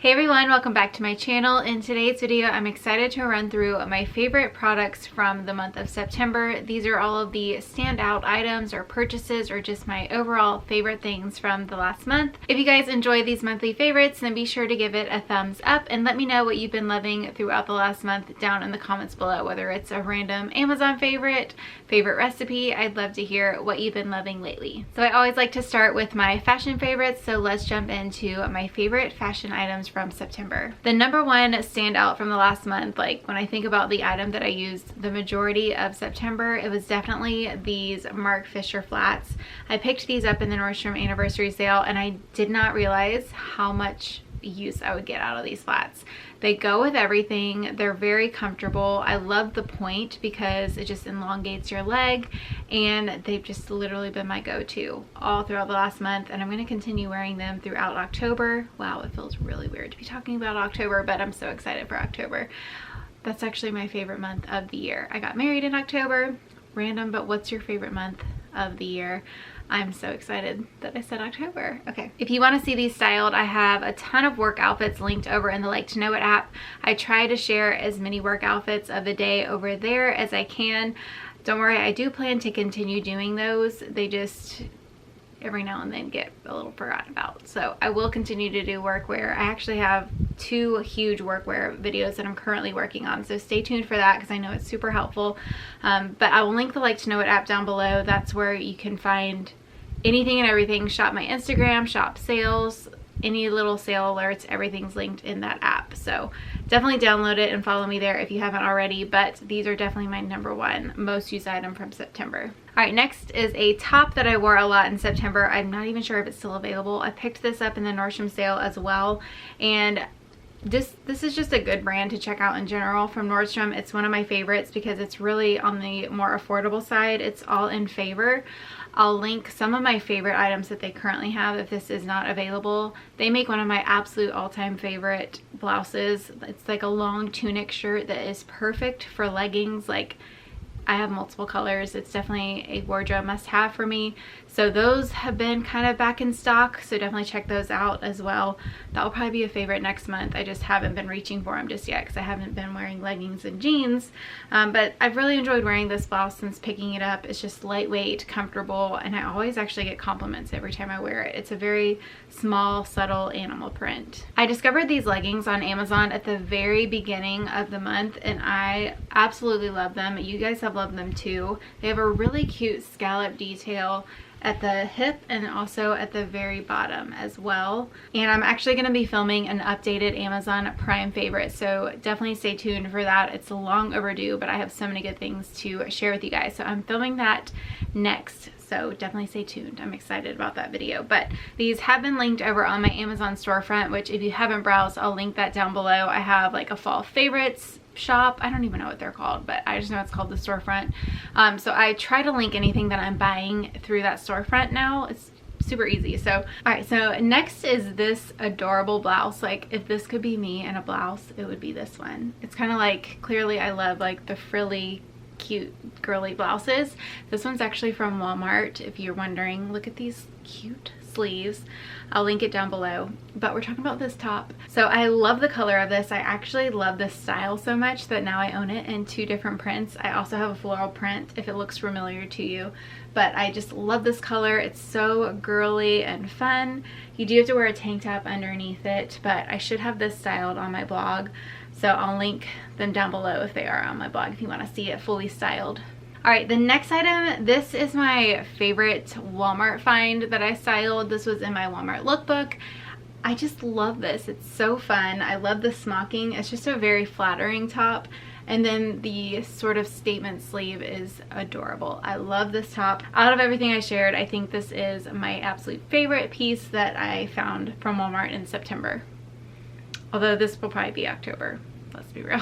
Hey everyone, welcome back to my channel. In today's video, I'm excited to run through my favorite products from the month of September. These are all of the standout items or purchases or just my overall favorite things from the last month. If you guys enjoy these monthly favorites, then be sure to give it a thumbs up and let me know what you've been loving throughout the last month down in the comments below, whether it's a random Amazon favorite recipe. I'd love to hear what you've been loving lately. So I always like to start with my fashion favorites, so let's jump into my favorite fashion items from September. The number one standout from the last month, like when I think about the item that I used the majority of September, it was definitely these Mark Fisher flats. I picked these up in the Nordstrom anniversary sale and I did not realize how much use I would get out of these flats. They go with everything. They're very comfortable. I love the point because it just elongates your leg, and they've just literally been my go-to all throughout the last month, and I'm going to continue wearing them throughout October. Wow, it feels really weird to be talking about October, but I'm so excited for October. That's actually my favorite month of the year. I got married in October. Random, but what's your favorite month of the year? I'm so excited that I said October. Okay, if you want to see these styled, I have a ton of work outfits linked over in the Like to Know It app. I try to share as many work outfits of the day over there as I can. Don't worry, I do plan to continue doing those. They just every now and then get a little forgotten about. So I will continue to do workwear. I actually have 2 huge workwear videos that I'm currently working on, so stay tuned for that because I know it's super helpful. But I will link the Like to Know It app down below. That's where you can find anything and everything. Shop my Instagram, shop sales, any little sale alerts, everything's linked in that app. So definitely download it and follow me there if you haven't already, but these are definitely my number one most used item from September. All right, next is a top that I wore a lot in September. I'm not even sure if it's still available. I picked this up in the Nordstrom sale as well, and this is just a good brand to check out in general from Nordstrom. It's one of my favorites because it's really on the more affordable side. It's all in Favor. I'll link some of my favorite items that they currently have if this is not available. They make one of my absolute all-time favorite blouses. It's like a long tunic shirt that is perfect for leggings. Like, I have multiple colors. It's definitely a wardrobe must-have for me. So those have been kind of back in stock, so definitely check those out as well. That will probably be a favorite next month. I just haven't been reaching for them just yet because I haven't been wearing leggings and jeans. But I've really enjoyed wearing this blouse since picking it up. It's just lightweight, comfortable, and I always actually get compliments every time I wear it. It's a very small, subtle animal print. I discovered these leggings on Amazon at the very beginning of the month, and I absolutely love them. You guys have loved them too. They have a really cute scallop detail at the hip and also at the very bottom as well. And I'm actually going to be filming an updated Amazon Prime favorite, so definitely stay tuned for that. It's long overdue, but I have so many good things to share with you guys, so I'm filming that next. So definitely stay tuned. I'm excited about that video. But these have been linked over on my Amazon storefront, which if you haven't browsed, I'll link that down below. I have like a fall favorites shop. I don't even know what they're called, but I just know it's called the storefront. So I try to link anything that I'm buying through that storefront now. It's super easy. So all right, so next is this adorable blouse. Like, if this could be me in a blouse, it would be this one. It's kind of like, clearly I love like the frilly cute girly blouses. This one's actually from Walmart, if you're wondering. Look at these cute sleeves. I'll link it down below, but we're talking about this top. So I love the color of this. I actually love this style so much that now I own it in 2 different prints. I also have a floral print if it looks familiar to you, but I just love this color. It's so girly and fun. You do have to wear a tank top underneath it, but I should have this styled on my blog, so I'll link them down below if they are on my blog if you want to see it fully styled. All right, the next item, this is my favorite Walmart find that I styled. This was in my Walmart lookbook. I just love this. It's so fun. I love the smocking. It's just a very flattering top. And then the sort of statement sleeve is adorable. I love this top. Out of everything I shared, I think this is my absolute favorite piece that I found from Walmart in September. Although this will probably be October, let's be real.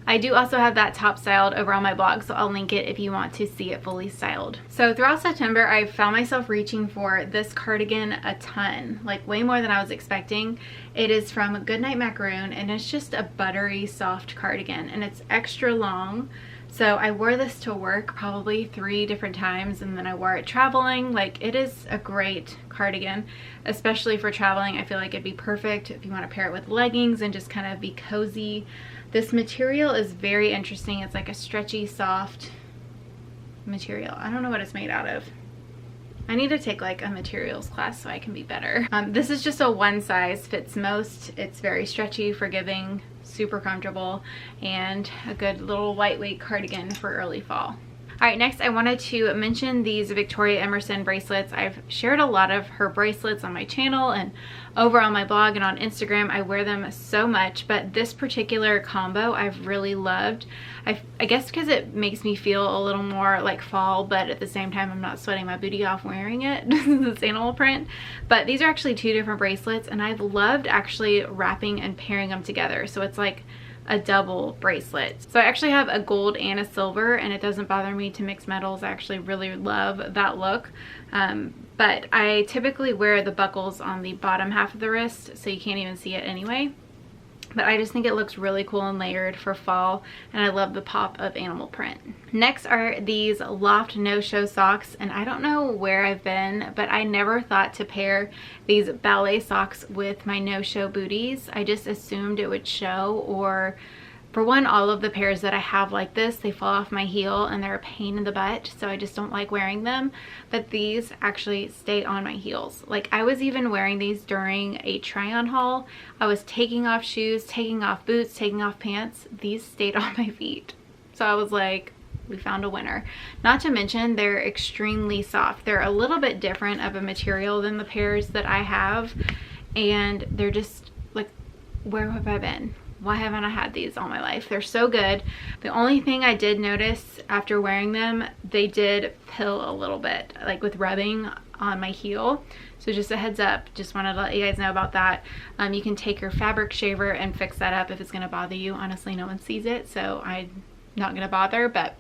I do also have that top styled over on my blog, so I'll link it if you want to see it fully styled. So throughout September, I found myself reaching for this cardigan a ton, like way more than I was expecting. It is from Goodnight Macaroon, and it's just a buttery, soft cardigan, and it's extra long. So I wore this to work probably 3 different times, and then I wore it traveling. Like, it is a great cardigan, especially for traveling. I feel like it'd be perfect if you want to pair it with leggings and just kind of be cozy. This material is very interesting. It's like a stretchy, soft material. I don't know what it's made out of. I need to take like a materials class so I can be better. This is just a one size fits most. It's very stretchy, forgiving, super comfortable, and a good little lightweight cardigan for early fall. All right, next I wanted to mention these Victoria Emerson bracelets. I've shared a lot of her bracelets on my channel and over on my blog and on Instagram. I wear them so much, but this particular combo I've really loved. I guess because it makes me feel a little more like fall, but at the same time I'm not sweating my booty off wearing it. This animal print. But these are actually 2 different bracelets, and I've loved actually wrapping and pairing them together. So it's like a double bracelet. So I actually have a gold and a silver, and it doesn't bother me to mix metals. I actually really love that look. But I typically wear the buckles on the bottom half of the wrist, so you can't even see it anyway. But I just think it looks really cool and layered for fall, and I love the pop of animal print. Next are these Loft no-show socks, and I don't know where I've been, but I never thought to pair these ballet socks with my no-show booties. I just assumed it would show, or for one, all of the pairs that I have like this, they fall off my heel and they're a pain in the butt, so I just don't like wearing them. But these actually stay on my heels. Like, I was even wearing these during a try-on haul. I was taking off shoes, taking off boots, taking off pants. These stayed on my feet. So I was like, we found a winner. Not to mention, they're extremely soft. They're a little bit different of a material than the pairs that I have, and they're just like, where have I been? Why haven't I had these all my life? They're so good. The only thing I did notice after wearing them, they did pill a little bit, like with rubbing on my heel. So just a heads up, just wanted to let you guys know about that. You can take your fabric shaver and fix that up if it's gonna bother you. Honestly, no one sees it, so I'm not gonna bother, but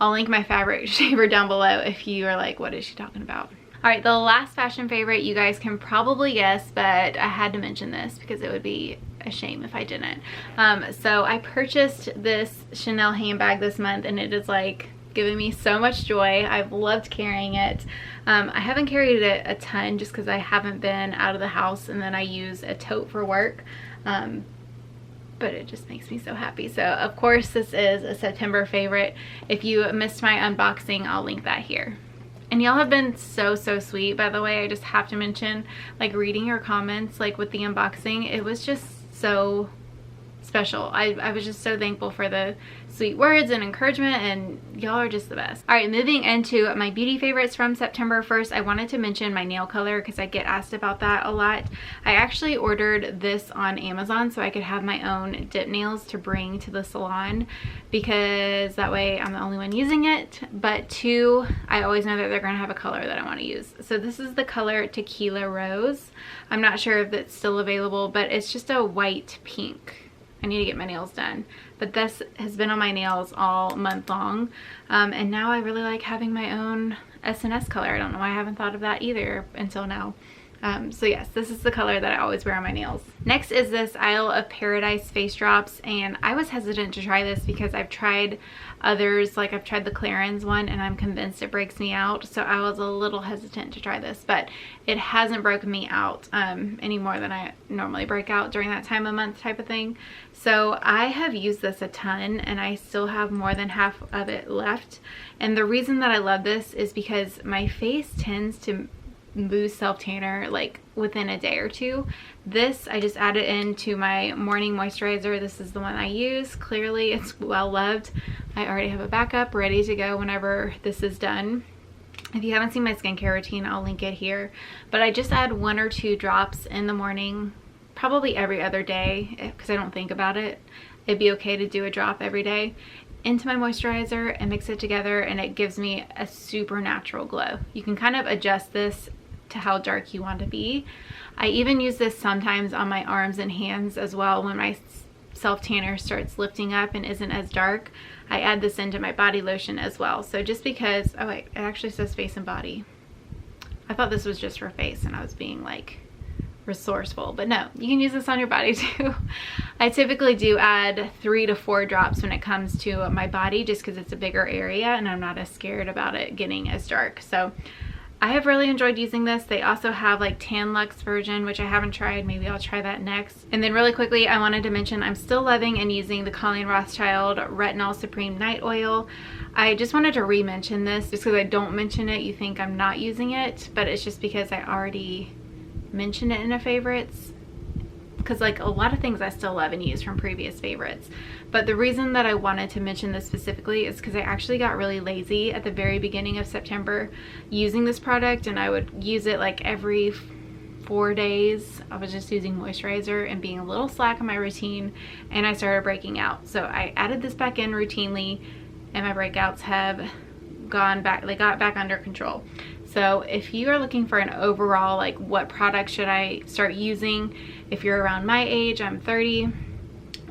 I'll link my fabric shaver down below if you are like, what is she talking about? All right, the last fashion favorite, you guys can probably guess, but I had to mention this because it would be a shame if I didn't. So I purchased this Chanel handbag this month, and it is like giving me so much joy. I've loved carrying it. I haven't carried it a ton just because I haven't been out of the house, and then I use a tote for work. But it just makes me so happy. So of course this is a September favorite. If you missed my unboxing, I'll link that here. And y'all have been so sweet, by the way. I just have to mention, like, reading your comments, like with the unboxing, it was just so special. I was just so thankful for the sweet words and encouragement, and y'all are just the best. All right, moving into my beauty favorites from September. First, I wanted to mention my nail color because I get asked about that a lot. I actually ordered this on Amazon so I could have my own dip nails to bring to the salon, because that way I'm the only one using it. But 2, I always know that they're gonna have a color that I want to use. So this is the color Tequila Rose. I'm not sure if it's still available, but it's just a white pink. I need to get my nails done, but this has been on my nails all month long, and now I really like having my own SNS color. I don't know why I haven't thought of that either until now. So yes, this is the color that I always wear on my nails. Next is this Isle of Paradise face drops, and I was hesitant to try this because I've tried others, like I've tried the Clarins one, and I'm convinced it breaks me out, so I was a little hesitant to try this, but it hasn't broken me out any more than I normally break out during that time of month type of thing. So I have used this a ton, and I still have more than half of it left. And the reason that I love this is because my face tends to lose self-tanner like within a day or 2. This I just added into my morning moisturizer. This is the one I use. Clearly it's well loved. I already have a backup ready to go whenever this is done. If you haven't seen my skincare routine, I'll link it here, but I just add 1 or 2 drops in the morning, probably every other day, because I don't think about it. It'd be okay to do a drop every day into my moisturizer and mix it together, and it gives me a super natural glow. You can kind of adjust this to how dark you want to be. I even use this sometimes on my arms and hands as well. When my self-tanner starts lifting up and isn't as dark, I add this into my body lotion as well. So just because, oh wait, it actually says face and body. I thought this was just for face, and I was being like resourceful, but no, you can use this on your body too. I typically do add 3 to 4 drops when it comes to my body, just because it's a bigger area and I'm not as scared about it getting as dark. So I have really enjoyed using this. They also have like Tan Luxe version, which I haven't tried. Maybe I'll try that next. And then really quickly, I wanted to mention I'm still loving and using the Colleen Rothschild Retinol Supreme Night Oil. I just wanted to re-mention this, just because I don't mention it, you think I'm not using it, but it's just because I already mentioned it in a favorites. Because like a lot of things I still love and use from previous favorites. But the reason that I wanted to mention this specifically is because I actually got really lazy at the very beginning of September using this product, and I would use it like every 4 days. I was just using moisturizer and being a little slack in my routine, and I started breaking out. So I added this back in routinely, and my breakouts have gone back, they got back under control. So if you are looking for an overall, like what product should I start using, if you're around my age, I'm 30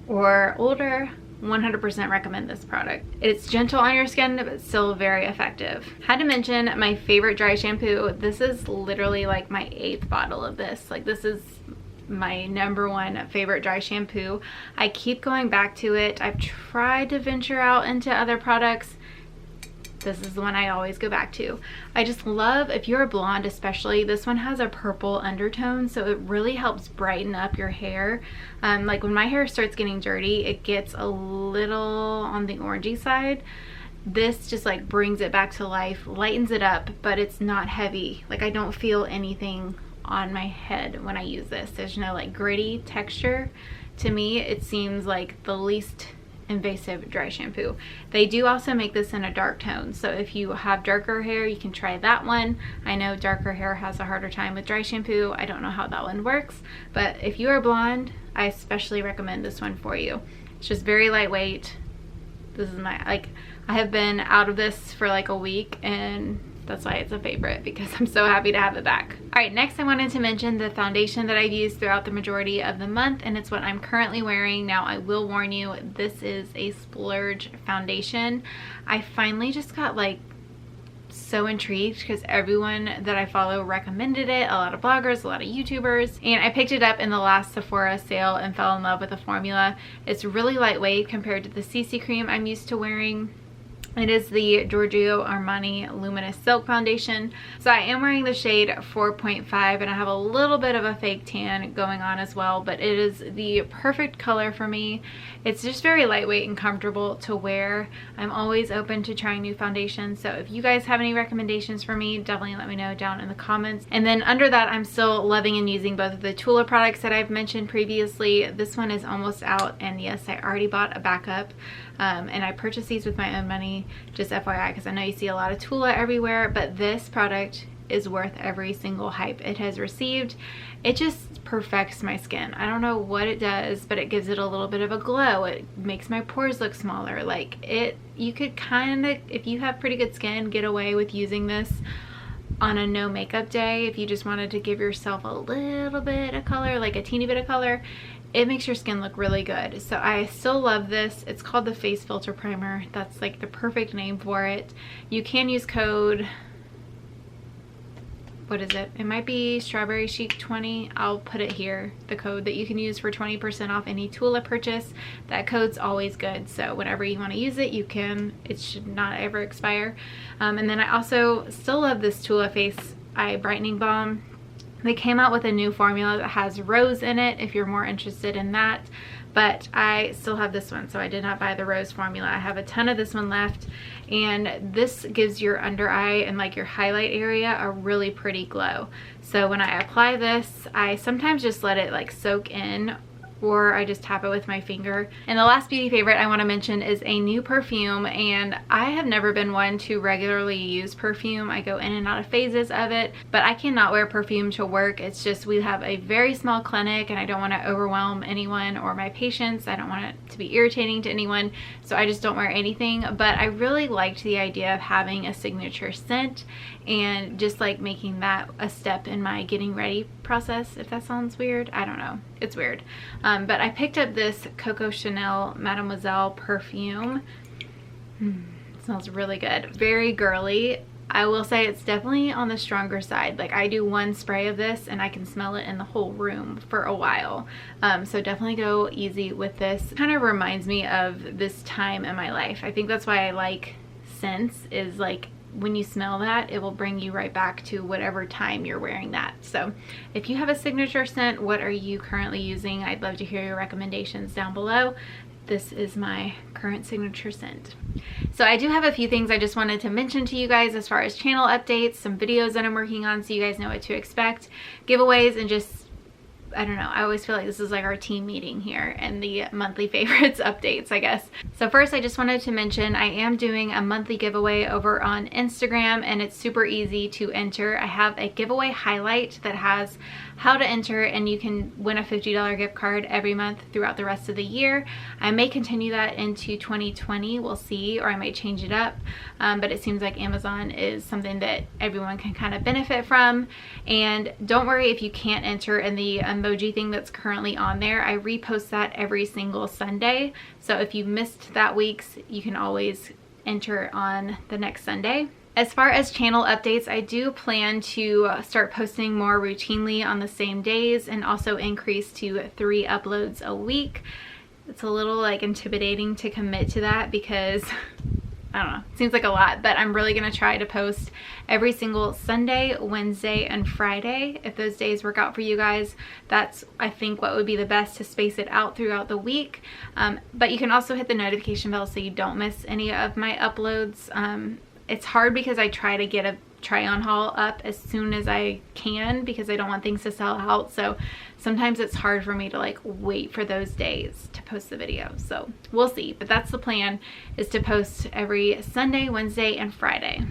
or older, 100% recommend this product. It's gentle on your skin, but still very effective. Had to mention my favorite dry shampoo. This is literally like my 8th bottle of this. Like this is my #1 favorite dry shampoo. I keep going back to it. I've tried to venture out into other products. This is the one I always go back to. I just love, if you're a blonde especially, this one has a purple undertone, so it really helps brighten up your hair. Like when my hair starts getting dirty, it gets a little on the orangey side. This just like brings it back to life, lightens it up, but it's not heavy. Like I don't feel anything on my head when I use this. There's no like gritty texture. To me, it seems like the least invasive dry shampoo. They do also make this in a dark tone, so if you have darker hair, you can try that one. I know darker hair has a harder time with dry shampoo. I don't know how that one works, but if you are blonde, I especially recommend this one for you. It's just very lightweight. This is my, like, I have been out of this for like a week, and that's why it's a favorite, because I'm so happy to have it back. All right, next I wanted to mention the foundation that I've used throughout the majority of the month, and it's what I'm currently wearing. Now, I will warn you, this is a splurge foundation. I finally just got like so intrigued because everyone that I follow recommended it, a lot of bloggers, a lot of YouTubers, and I picked it up in the last Sephora sale and fell in love with the formula. It's really lightweight compared to the CC cream I'm used to wearing. It is the Giorgio Armani Luminous Silk Foundation. So I am wearing the shade 4.5, and I have a little bit of a fake tan going on as well, but it is the perfect color for me. It's just very lightweight and comfortable to wear. I'm always open to trying new foundations, so if you guys have any recommendations for me, definitely let me know down in the comments. And then under that, I'm still loving and using both of the Tula products that I've mentioned previously. This one is almost out, and yes, I already bought a backup. And I purchased these with my own money, just FYI, because I know you see a lot of Tula everywhere, but this product is worth every single hype it has received. It just perfects my skin. I don't know what it does, but it gives it a little bit of a glow. It makes my pores look smaller. Like it, you could kind of, if you have pretty good skin, get away with using this on a no makeup day. If you just wanted to give yourself a little bit of color, like a teeny bit of color, it makes your skin look really good. So I still love this. It's called the Face Filter Primer. That's like the perfect name for it. You can use code, what is it? It might be Strawberry Chic 20. I'll put it here, the code that you can use for 20% off any Tula purchase. That code's always good, so whenever you want to use it, you can. It should not ever expire. And then I also still love this Tula Face Eye Brightening Balm. They came out with a new formula that has rose in it, if you're more interested in that, but I still have this one, so I did not buy the rose formula. I have a ton of this one left, and this gives your under eye and like your highlight area a really pretty glow. So when I apply this, I sometimes just let it like soak in, or I just tap it with my finger. And the last beauty favorite I want to mention is a new perfume, and I have never been one to regularly use perfume. I go in and out of phases of it, but I cannot wear perfume to work. It's just, we have a very small clinic and I don't want to overwhelm anyone or my patients. I don't want it to be irritating to anyone, so I just don't wear anything. But I really liked the idea of having a signature scent and just like making that a step in my getting ready process, if that sounds weird. I don't know, it's weird. But I picked up this Coco Chanel Mademoiselle perfume. It smells really good, very girly. I will say it's definitely on the stronger side. Like I do one spray of this and I can smell it in the whole room for a while. So definitely go easy with this. Kind of reminds me of this time in my life. I think that's why I like scents, is like when you smell that, it will bring you right back to whatever time you're wearing that. So if you have a signature scent, what are you currently using? I'd love to hear your recommendations down below. This is my current signature scent. So I do have a few things I just wanted to mention to you guys as far as channel updates, some videos that I'm working on so you guys know what to expect, giveaways, and just, I don't know, I always feel like this is like our team meeting here and the monthly favorites updates, I guess. So first, I just wanted to mention I am doing a monthly giveaway over on Instagram, and it's super easy to enter. I have a giveaway highlight that has how to enter, and you can win a $50 gift card every month throughout the rest of the year. I may continue that into 2020, we'll see, or I might change it up, but it seems like Amazon is something that everyone can kind of benefit from. And don't worry if you can't enter in the emoji thing that's currently on there. I repost that every single Sunday, so if you missed that week's, you can always enter on the next Sunday. As far as channel updates, I do plan to start posting more routinely on the same days and also increase to 3 uploads a week. It's a little like intimidating to commit to that because I don't know, it seems like a lot, but I'm really gonna try to post every single Sunday, Wednesday, and Friday. If those days work out for you guys, that's, I think, what would be the best to space it out throughout the week. But you can also hit the notification bell so you don't miss any of my uploads. It's hard because I try to get a try-on haul up as soon as I can because I don't want things to sell out. So sometimes it's hard for me to like wait for those days to post the video. So we'll see, but that's the plan, is to post every Sunday, Wednesday, and Friday.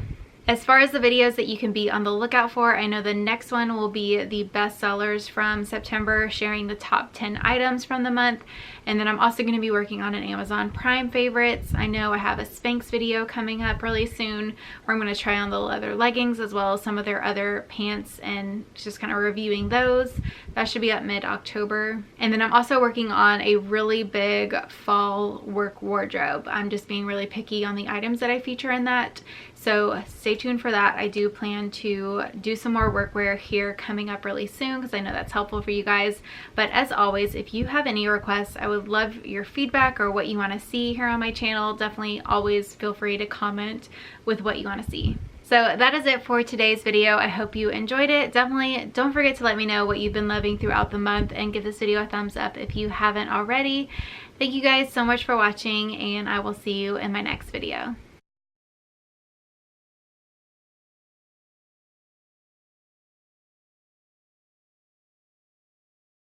As far as the videos that you can be on the lookout for, I know the next one will be the bestsellers from September, sharing the top 10 items from the month. And then I'm also going to be working on an Amazon Prime favorites. I know I have a Spanx video coming up really soon where I'm going to try on the leather leggings as well as some of their other pants and just kind of reviewing those. That should be up mid-October. And then I'm also working on a really big fall work wardrobe. I'm just being really picky on the items that I feature in that. So stay tuned for that. I do plan to do some more workwear here coming up really soon because I know that's helpful for you guys. But as always, if you have any requests, I would love your feedback or what you want to see here on my channel. Definitely always feel free to comment with what you want to see. So that is it for today's video. I hope you enjoyed it. Definitely don't forget to let me know what you've been loving throughout the month and give this video a thumbs up if you haven't already. Thank you guys so much for watching, and I will see you in my next video.